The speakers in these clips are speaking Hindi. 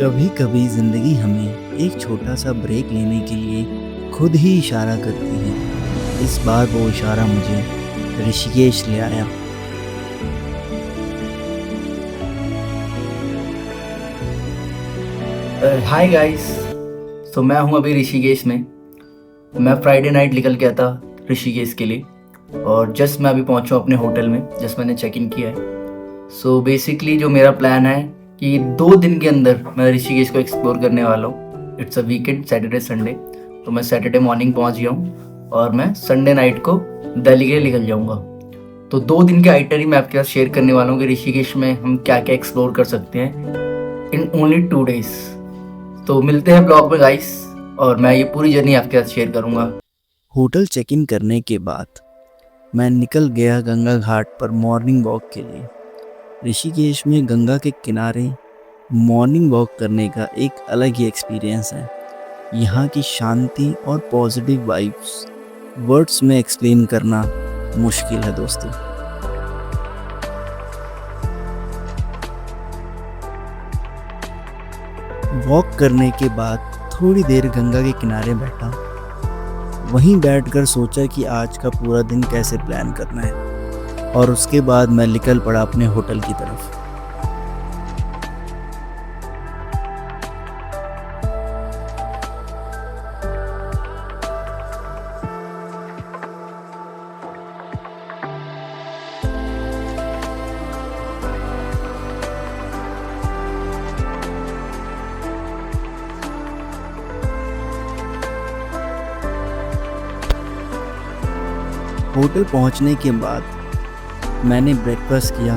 कभी कभी जिंदगी हमें एक छोटा सा ब्रेक लेने के लिए खुद ही इशारा करती है। इस बार वो इशारा मुझे ऋषिकेश ले आया। Hi guys. तो मैं हूं अभी ऋषिकेश में। मैं फ्राइडे नाइट निकल गया था ऋषिकेश के लिए और जस्ट मैं अभी पहुंचा हूं अपने होटल में। जस्ट मैंने चेक इन किया है। सो बेसिकली जो मेरा प्लान है कि 2 दिन के अंदर मैं ऋषिकेश को एक्सप्लोर करने वाला हूँ। It's a weekend, Saturday Sunday. तो मैं सैटरडे मॉर्निंग पहुंच गया हूँ और मैं संडे नाइट को दिल्ली के लिए निकल जाऊँगा। तो 2 दिन के आइटनरी मैं आपके साथ शेयर करने वाला हूँ कि ऋषिकेश में हम क्या क्या एक्सप्लोर कर सकते हैं इन ओनली 2 डेज। तो मिलते हैं ब्लॉग में गाइस, और मैं ये पूरी जर्नी आपके साथ शेयर करूंगा। होटल चेक इन करने के बाद मैं निकल गया गंगा घाट पर मॉर्निंग वॉक के लिए। ऋषिकेश में गंगा के किनारे मॉर्निंग वॉक करने का एक अलग ही एक्सपीरियंस है। यहाँ की शांति और पॉजिटिव वाइब्स वर्ड्स में एक्सप्लेन करना मुश्किल है दोस्तों। वॉक करने के बाद थोड़ी देर गंगा के किनारे बैठा। वहीं बैठकर सोचा कि आज का पूरा दिन कैसे प्लान करना है, और उसके बाद मैं निकल पड़ा अपने होटल की तरफ। होटल पहुंचने के बाद मैंने ब्रेकफास्ट किया।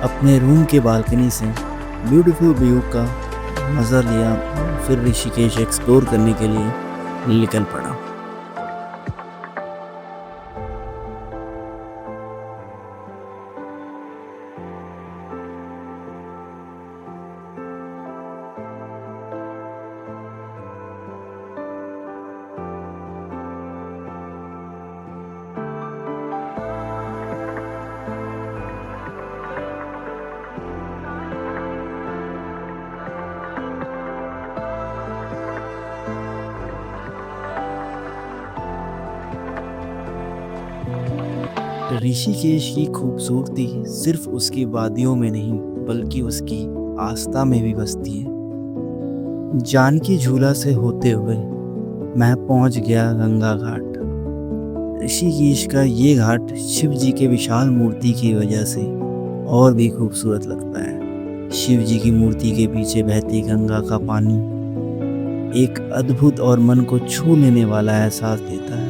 अपने रूम के बालकनी से ब्यूटीफुल व्यू का मज़ा लिया, फिर ऋषिकेश एक्सप्लोर करने के लिए निकल पड़ा। ऋषिकेश की खूबसूरती सिर्फ उसकी वादियों में नहीं बल्कि उसकी आस्था में भी बसती है। जानकी झूला से होते हुए मैं पहुंच गया गंगा घाट। ऋषिकेश का ये घाट शिव जी के विशाल मूर्ति की वजह से और भी खूबसूरत लगता है। शिव जी की मूर्ति के पीछे बहती गंगा का पानी एक अद्भुत और मन को छू लेने वाला एहसास देता है।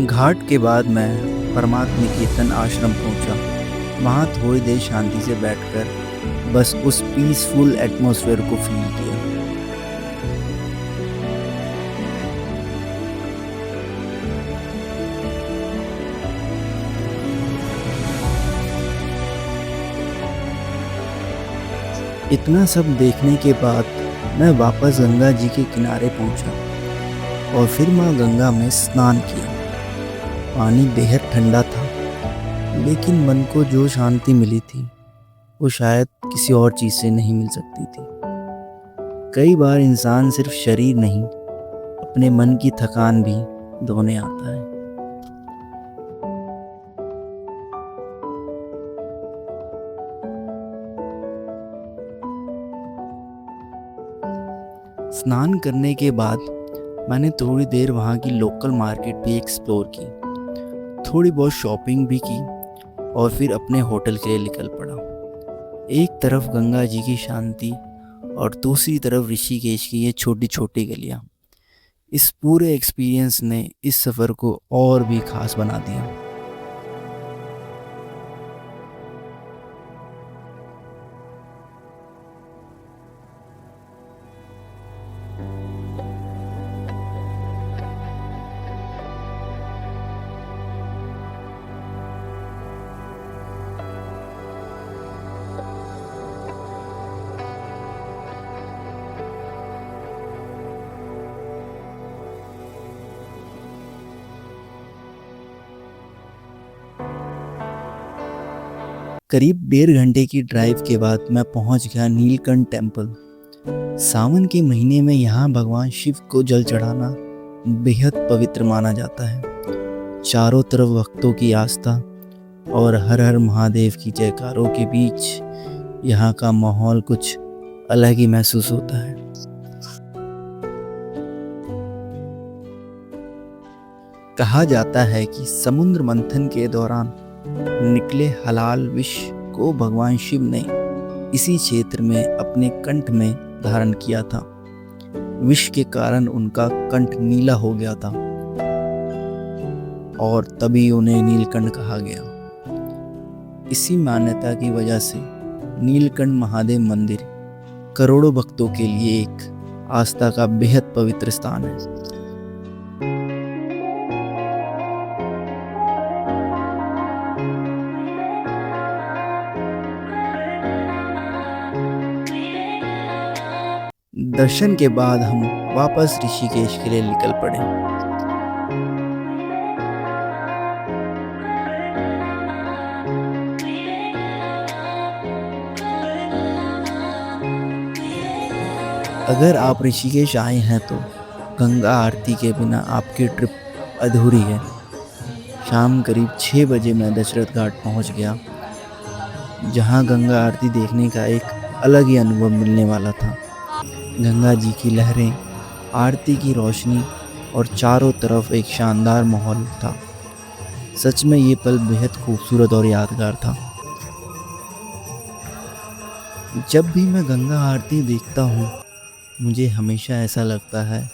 घाट के बाद मैं परमात्मा निकेतन आश्रम पहुंचा। वहाँ थोड़ी देर शांति से बैठकर बस उस पीसफुल एटमॉस्फेयर को फील किया। इतना सब देखने के बाद मैं वापस गंगा जी के किनारे पहुंचा और फिर माँ गंगा में स्नान किया। पानी बेहद ठंडा था, लेकिन मन को जो शांति मिली थी वो शायद किसी और चीज़ से नहीं मिल सकती थी। कई बार इंसान सिर्फ शरीर नहीं, अपने मन की थकान भी धोने आता है। स्नान करने के बाद मैंने थोड़ी देर वहाँ की लोकल मार्केट भी एक्सप्लोर की, थोड़ी बहुत शॉपिंग भी की और फिर अपने होटल के लिए निकल पड़ा। एक तरफ गंगा जी की शांति और दूसरी तरफ ऋषिकेश की ये छोटी छोटी गलियाँ। इस पूरे एक्सपीरियंस ने इस सफ़र को और भी खास बना दिया। करीब 1.5 घंटे की ड्राइव के बाद मैं पहुंच गया नीलकंठ टेम्पल। सावन के महीने में यहाँ भगवान शिव को जल चढ़ाना बेहद पवित्र माना जाता है। चारों तरफ भक्तों की आस्था और हर हर महादेव की जयकारों के बीच यहाँ का माहौल कुछ अलग ही महसूस होता है। कहा जाता है कि समुद्र मंथन के दौरान निकले हलाल विष को भगवान शिव ने इसी क्षेत्र में अपने कंठ में धारण किया था। विष के कारण उनका कंठ नीला हो गया था और तभी उन्हें नीलकंठ कहा गया। इसी मान्यता की वजह से नीलकंठ महादेव मंदिर करोड़ों भक्तों के लिए एक आस्था का बेहद पवित्र स्थान है। दर्शन के बाद हम वापस ऋषिकेश के लिए निकल पड़े। अगर आप ऋषिकेश आए हैं तो गंगा आरती के बिना आपकी ट्रिप अधूरी है। शाम करीब 6 बजे मैं दशरथ घाट पहुंच गया, जहां गंगा आरती देखने का एक अलग ही अनुभव मिलने वाला था। गंगा जी की लहरें, आरती की रोशनी और चारों तरफ एक शानदार माहौल था। सच में ये पल बेहद खूबसूरत और यादगार था। जब भी मैं गंगा आरती देखता हूँ, मुझे हमेशा ऐसा लगता है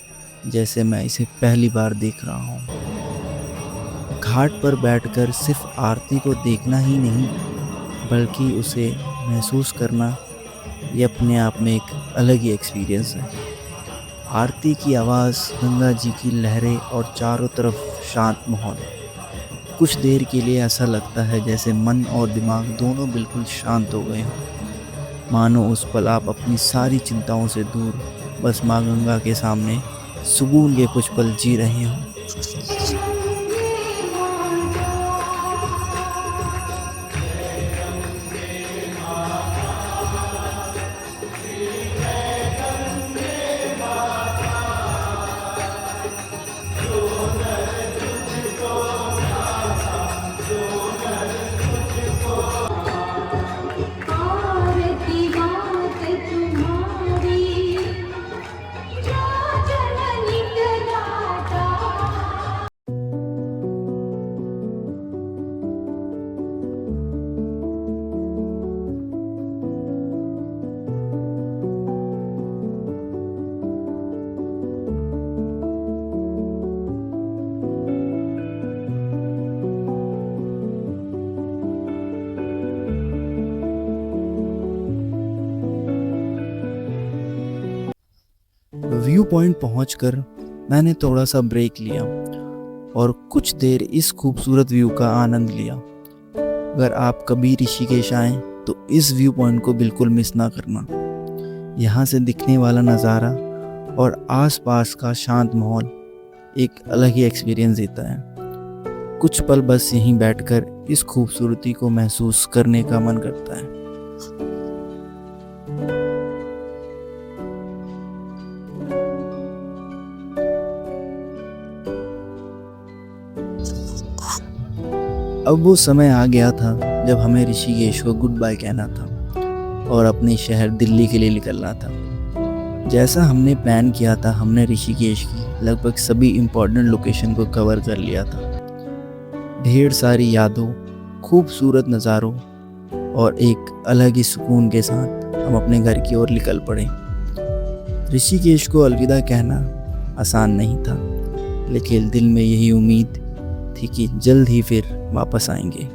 जैसे मैं इसे पहली बार देख रहा हूँ। घाट पर बैठकर सिर्फ आरती को देखना ही नहीं, बल्कि उसे महसूस करना ये अपने आप में एक अलग ही एक्सपीरियंस है। आरती की आवाज़, गंगा जी की लहरें और चारों तरफ शांत माहौल। कुछ देर के लिए ऐसा लगता है जैसे मन और दिमाग दोनों बिल्कुल शांत हो गए हों। मानो उस पल आप अपनी सारी चिंताओं से दूर बस माँ गंगा के सामने सुकून के कुछ पल जी रहे हों। व्यू पॉइंट पहुंचकर मैंने थोड़ा सा ब्रेक लिया और कुछ देर इस खूबसूरत व्यू का आनंद लिया। अगर आप कभी ऋषिकेश आएं तो इस व्यू पॉइंट को बिल्कुल मिस ना करना। यहाँ से दिखने वाला नज़ारा और आसपास का शांत माहौल एक अलग ही एक्सपीरियंस देता है। कुछ पल बस यहीं बैठकर इस खूबसूरती को महसूस करने का मन करता है। अब वो समय आ गया था जब हमें ऋषिकेश को गुड बाय कहना था और अपने शहर दिल्ली के लिए निकलना था। जैसा हमने प्लान किया था, हमने ऋषिकेश की लगभग सभी इम्पोर्टेंट लोकेशन को कवर कर लिया था। ढेर सारी यादों, खूबसूरत नज़ारों और एक अलग ही सुकून के साथ हम अपने घर की ओर निकल पड़े। ऋषिकेश को अलविदा कहना आसान नहीं था, लेकिन दिल में यही उम्मीद थी कि जल्द ही फिर वापस आएंगे।